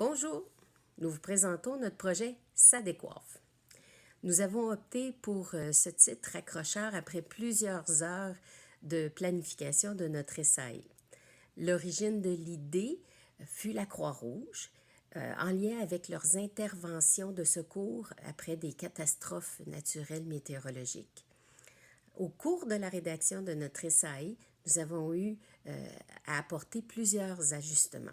Bonjour, nous vous présentons notre projet Ça décoiffe. Nous avons opté pour ce titre accrocheur après plusieurs heures de planification de notre essai. L'origine de l'idée fut la Croix-Rouge, en lien avec leurs interventions de secours après des catastrophes naturelles météorologiques. Au cours de la rédaction de notre essai, nous avons eu à apporter plusieurs ajustements.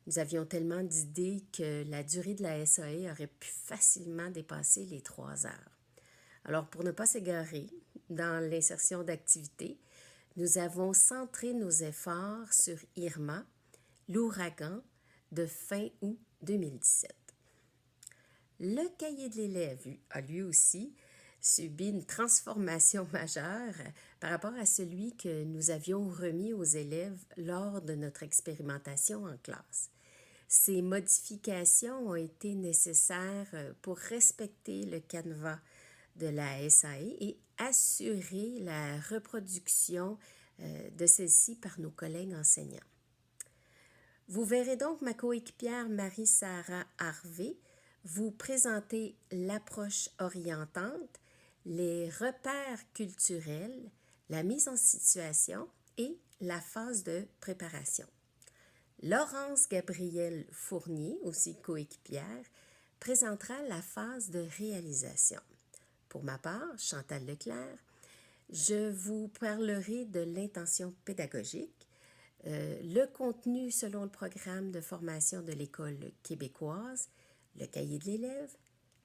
Nous avions tellement d'idées que la durée de la SAE aurait pu facilement dépasser les 3 heures. Alors, pour ne pas s'égarer dans l'insertion d'activités, nous avons centré nos efforts sur Irma, l'ouragan de fin août 2017. Le cahier de l'élève a lui aussi subi une transformation majeure par rapport à celui que nous avions remis aux élèves lors de notre expérimentation en classe. Ces modifications ont été nécessaires pour respecter le canevas de la SAE et assurer la reproduction de celle-ci par nos collègues enseignants. Vous verrez donc ma coéquipière Marie-Sara Harvey vous présenter l'approche orientante, les repères culturels, la mise en situation et la phase de préparation. Laurence Gabrielle Fournier, aussi coéquipière, présentera la phase de réalisation. Pour ma part, Chantal Leclerc, je vous parlerai de l'intention pédagogique, le contenu selon le programme de formation de l'École québécoise, le cahier de l'élève,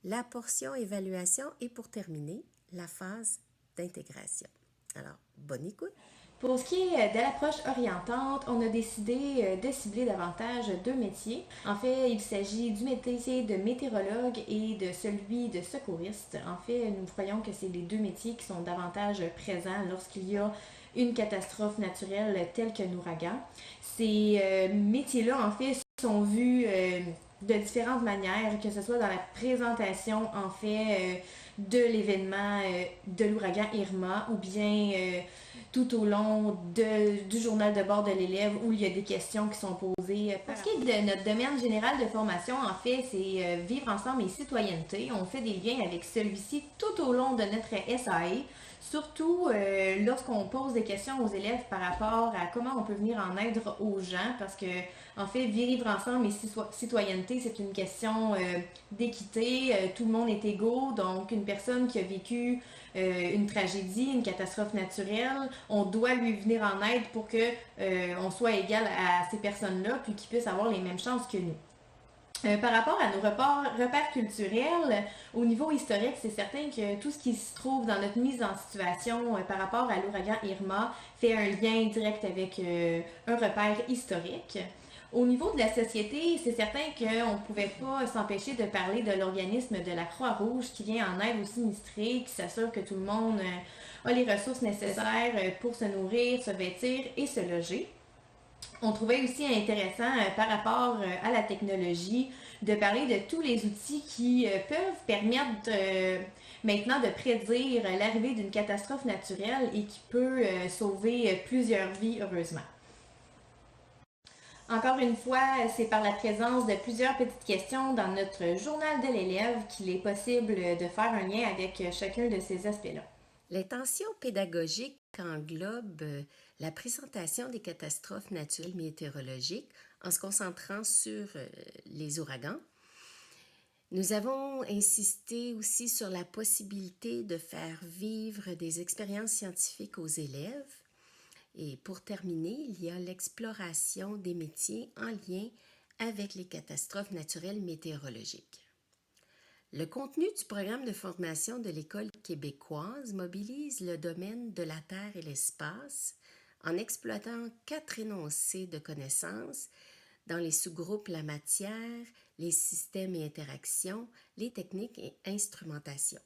la portion évaluation et pour terminer, la phase d'intégration. Alors, bonne écoute! Pour ce qui est de l'approche orientante, on a décidé de cibler davantage deux métiers. En fait, il s'agit du métier de météorologue et de celui de secouriste. En fait, nous croyons que c'est les deux métiers qui sont davantage présents lorsqu'il y a une catastrophe naturelle telle qu'un ouragan. Ces métiers-là, en fait, sont vus de différentes manières, que ce soit dans la présentation, en fait, de l'événement de l'ouragan Irma ou bien tout au long du journal de bord de l'élève où il y a des questions qui sont posées. Pour ce qui est de notre domaine général de formation, en fait, c'est vivre ensemble et citoyenneté. On fait des liens avec celui-ci tout au long de notre SAE, surtout lorsqu'on pose des questions aux élèves par rapport à comment on peut venir en aide aux gens, parce que en fait, vivre ensemble et citoyenneté, c'est une question d'équité. Tout le monde est égaux, donc une personne qui a vécu une tragédie, une catastrophe naturelle, on doit lui venir en aide pour que on soit égal à ces personnes-là, puis qu'ils puissent avoir les mêmes chances que nous. Par rapport à nos repères culturels, au niveau historique, c'est certain que tout ce qui se trouve dans notre mise en situation par rapport à l'ouragan Irma fait un lien direct avec un repère historique. Au niveau de la société, c'est certain qu'on ne pouvait pas s'empêcher de parler de l'organisme de la Croix-Rouge qui vient en aide aux sinistrés, qui s'assure que tout le monde a les ressources nécessaires pour se nourrir, se vêtir et se loger. On trouvait aussi intéressant par rapport à la technologie de parler de tous les outils qui peuvent permettre maintenant de prédire l'arrivée d'une catastrophe naturelle et qui peut sauver plusieurs vies, heureusement. Encore une fois, c'est par la présence de plusieurs petites questions dans notre journal de l'élève qu'il est possible de faire un lien avec chacun de ces aspects-là. L'intention pédagogique englobe la présentation des catastrophes naturelles météorologiques en se concentrant sur les ouragans. Nous avons insisté aussi sur la possibilité de faire vivre des expériences scientifiques aux élèves. Et pour terminer, il y a l'exploration des métiers en lien avec les catastrophes naturelles météorologiques. Le contenu du programme de formation de l'École québécoise mobilise le domaine de la Terre et l'espace en exploitant 4 énoncés de connaissances dans les sous-groupes la matière, les systèmes et interactions, les techniques et instrumentation.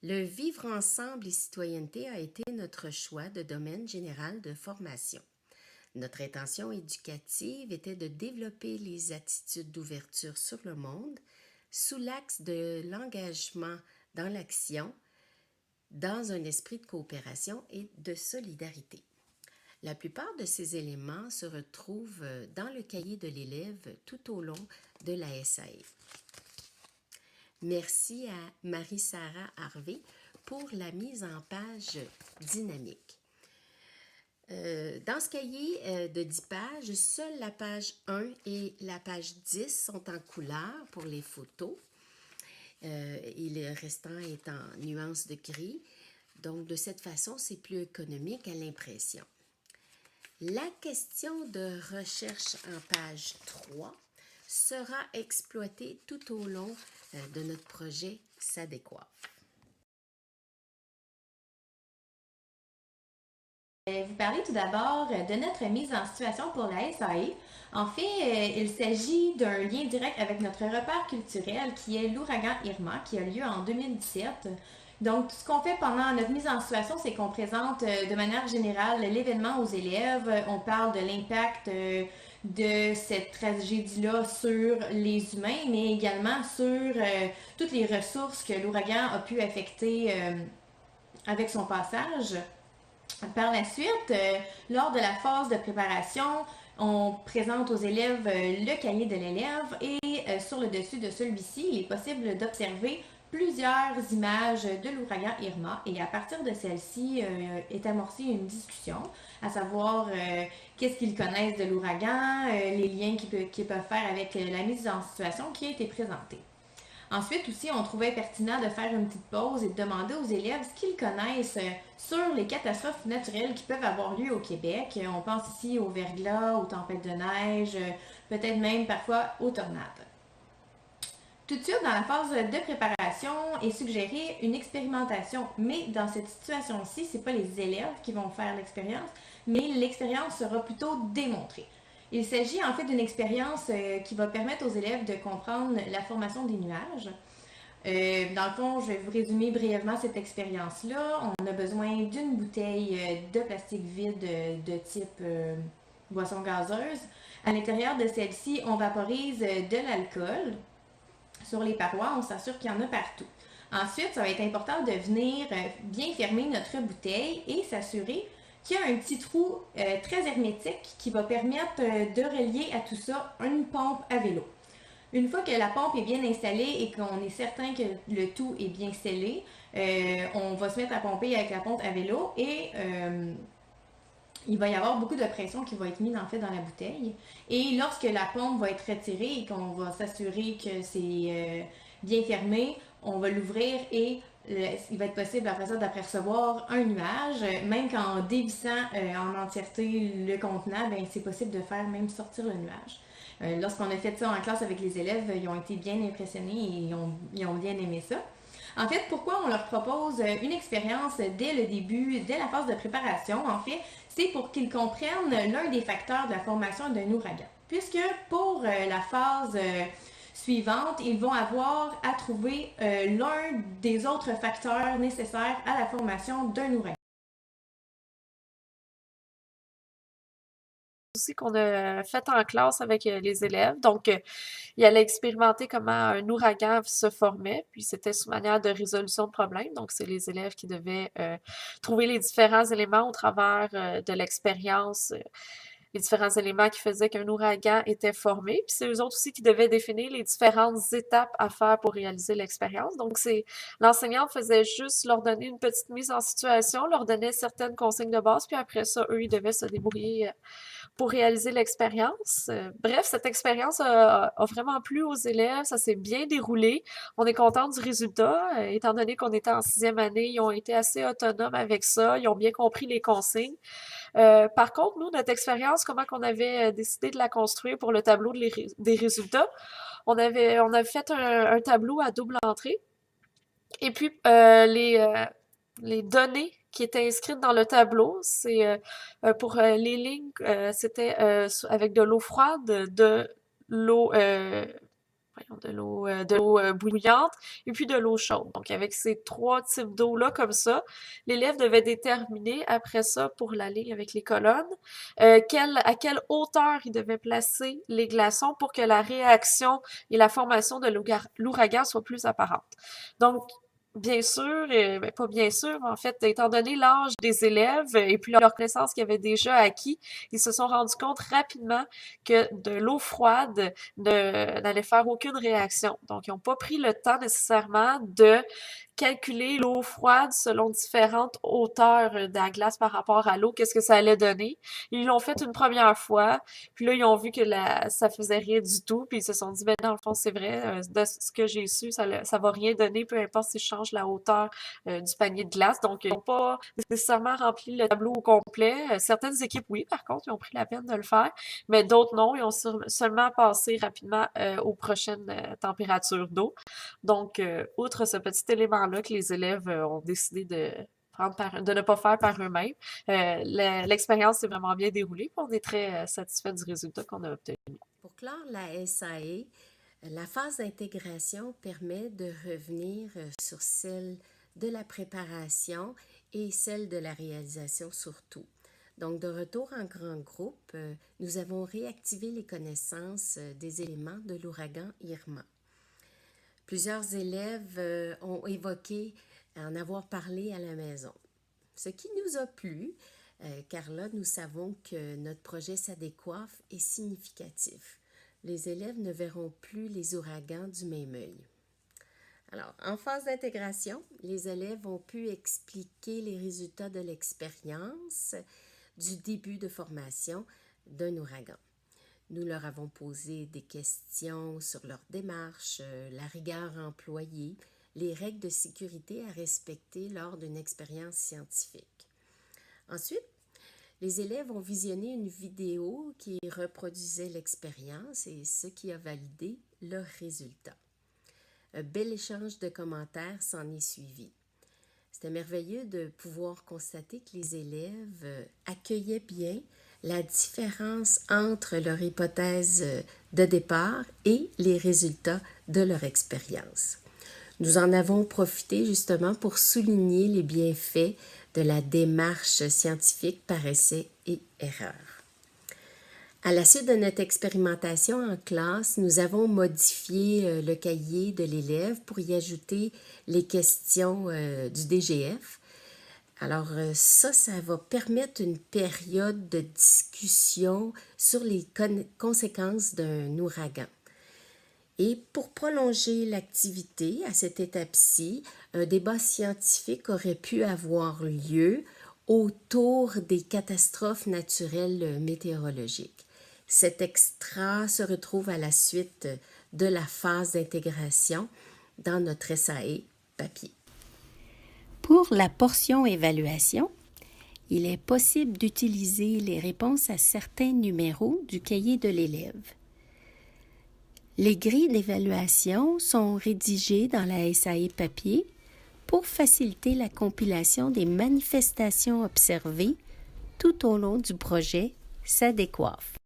Le vivre ensemble et citoyenneté a été notre choix de domaine général de formation. Notre intention éducative était de développer les attitudes d'ouverture sur le monde sous l'axe de l'engagement dans l'action, dans un esprit de coopération et de solidarité. La plupart de ces éléments se retrouvent dans le cahier de l'élève tout au long de la SAE. Merci à Marie-Sara Harvey pour la mise en page dynamique. Dans ce cahier de 10 pages, seule la page 1 et la page 10 sont en couleur pour les photos et le restant est en nuances de gris. Donc, de cette façon, c'est plus économique à l'impression. La question de recherche en page 3 sera exploitée tout au long de notre projet SADécoiffe. Vous parlez tout d'abord de notre mise en situation pour la SAE. En fait, il s'agit d'un lien direct avec notre repère culturel qui est l'ouragan Irma qui a lieu en 2017. Donc, ce qu'on fait pendant notre mise en situation, c'est qu'on présente de manière générale l'événement aux élèves. On parle de l'impact de cette tragédie-là sur les humains, mais également sur toutes les ressources que l'ouragan a pu affecter avec son passage. Par la suite, lors de la phase de préparation, on présente aux élèves le cahier de l'élève et sur le dessus de celui-ci, il est possible d'observer plusieurs images de l'ouragan Irma et à partir de celle-ci est amorcée une discussion, à savoir qu'est-ce qu'ils connaissent de l'ouragan, les liens qu'ils peuvent faire avec la mise en situation qui a été présentée. Ensuite aussi, on trouvait pertinent de faire une petite pause et de demander aux élèves ce qu'ils connaissent sur les catastrophes naturelles qui peuvent avoir lieu au Québec. On pense ici au verglas, aux tempêtes de neige, peut-être même parfois aux tornades. Tout de suite, dans la phase de préparation, est suggérée une expérimentation, mais dans cette situation-ci, ce n'est pas les élèves qui vont faire l'expérience, mais l'expérience sera plutôt démontrée. Il s'agit en fait d'une expérience qui va permettre aux élèves de comprendre la formation des nuages. Dans le fond, je vais vous résumer brièvement cette expérience-là. On a besoin d'une bouteille de plastique vide de type boisson gazeuse. À l'intérieur de celle-ci, on vaporise de l'alcool. Sur les parois, on s'assure qu'il y en a partout. Ensuite, ça va être important de venir bien fermer notre bouteille et s'assurer qu'il y a un petit trou très hermétique qui va permettre de relier à tout ça une pompe à vélo. Une fois que la pompe est bien installée et qu'on est certain que le tout est bien scellé, on va se mettre à pomper avec la pompe à vélo et il va y avoir beaucoup de pression qui va être mise en fait dans la bouteille. Et lorsque la pompe va être retirée et qu'on va s'assurer que c'est bien fermé, on va l'ouvrir et il va être possible après ça d'apercevoir un nuage. Même qu'en dévissant en entièreté le contenant, ben, c'est possible de faire même sortir le nuage. Lorsqu'on a fait ça en classe avec les élèves, ils ont été bien impressionnés et ils ont bien aimé ça. En fait, pourquoi on leur propose une expérience dès le début, dès la phase de préparation, en fait, c'est pour qu'ils comprennent l'un des facteurs de la formation d'un ouragan. Puisque pour la phase suivante, ils vont avoir à trouver l'un des autres facteurs nécessaires à la formation d'un ouragan. Aussi qu'on a fait en classe avec les élèves. Donc, il allait expérimenter comment un ouragan se formait, puis c'était sous manière de résolution de problèmes. Donc, c'est les élèves qui devaient trouver les différents éléments au travers de l'expérience, les différents éléments qui faisaient qu'un ouragan était formé. Puis c'est eux autres aussi qui devaient définir les différentes étapes à faire pour réaliser l'expérience. Donc, l'enseignant faisait juste leur donner une petite mise en situation, leur donnait certaines consignes de base, puis après ça, eux, ils devaient se débrouiller pour réaliser l'expérience. Bref, cette expérience a vraiment plu aux élèves, ça s'est bien déroulé. On est content du résultat, étant donné qu'on était en 6e année, ils ont été assez autonomes avec ça, ils ont bien compris les consignes. Par contre, nous, notre expérience, comment qu'on avait décidé de la construire pour le tableau des résultats, on avait fait un tableau à double entrée, et puis les données qui étaient inscrites dans le tableau, c'est pour les lignes, c'était avec de l'eau froide, de l'eau bouillante et puis de l'eau chaude. Donc avec ces 3 types d'eau-là comme ça, l'élève devait déterminer après ça pour la ligne avec les colonnes à quelle hauteur il devait placer les glaçons pour que la réaction et la formation de l'ouragan soient plus apparentes. Donc Bien sûr, ben, pas bien sûr, mais en fait, étant donné l'âge des élèves et puis leur connaissance qu'ils avaient déjà acquis, ils se sont rendus compte rapidement que de l'eau froide n'allait faire aucune réaction. Donc, ils n'ont pas pris le temps nécessairement de calculer l'eau froide selon différentes hauteurs de la glace par rapport à l'eau, qu'est-ce que ça allait donner. Ils l'ont fait une première fois, puis là, ils ont vu que ça faisait rien du tout, puis ils se sont dit, ben dans le fond, c'est vrai, de ce que j'ai su, ça va rien donner, peu importe si je change la hauteur du panier de glace. Donc, ils n'ont pas nécessairement rempli le tableau au complet. Certaines équipes, oui, par contre, ils ont pris la peine de le faire, mais d'autres non, ils ont seulement passé rapidement aux prochaines températures d'eau. Donc, outre ce petit élément-là que les élèves ont décidé de ne pas faire par eux-mêmes, l'expérience s'est vraiment bien déroulée. On est très satisfait du résultat qu'on a obtenu. Pour clore la SAE, la phase d'intégration permet de revenir sur celle de la préparation et celle de la réalisation surtout. Donc, de retour en grand groupe, nous avons réactivé les connaissances des éléments de l'ouragan Irma. Plusieurs élèves ont évoqué en avoir parlé à la maison, ce qui nous a plu, car là, nous savons que notre projet SADécoiffe est significatif. Les élèves ne verront plus les ouragans du même œil. Alors, en phase d'intégration, les élèves ont pu expliquer les résultats de l'expérience du début de formation d'un ouragan. Nous leur avons posé des questions sur leur démarche, la rigueur employée, les règles de sécurité à respecter lors d'une expérience scientifique. Ensuite, les élèves ont visionné une vidéo qui reproduisait l'expérience et ce qui a validé leurs résultats. Un bel échange de commentaires s'en est suivi. C'était merveilleux de pouvoir constater que les élèves accueillaient bien la différence entre leur hypothèse de départ et les résultats de leur expérience. Nous en avons profité justement pour souligner les bienfaits de la démarche scientifique par essai et erreur. À la suite de notre expérimentation en classe, nous avons modifié le cahier de l'élève pour y ajouter les questions du DGF. Alors ça va permettre une période de discussion sur les conséquences d'un ouragan. Et pour prolonger l'activité à cette étape-ci, un débat scientifique aurait pu avoir lieu autour des catastrophes naturelles météorologiques. Cet extra se retrouve à la suite de la phase d'intégration dans notre SAE papier. Pour la portion évaluation, il est possible d'utiliser les réponses à certains numéros du cahier de l'élève. Les grilles d'évaluation sont rédigées dans la SAE papier pour faciliter la compilation des manifestations observées tout au long du projet SADécoiffe.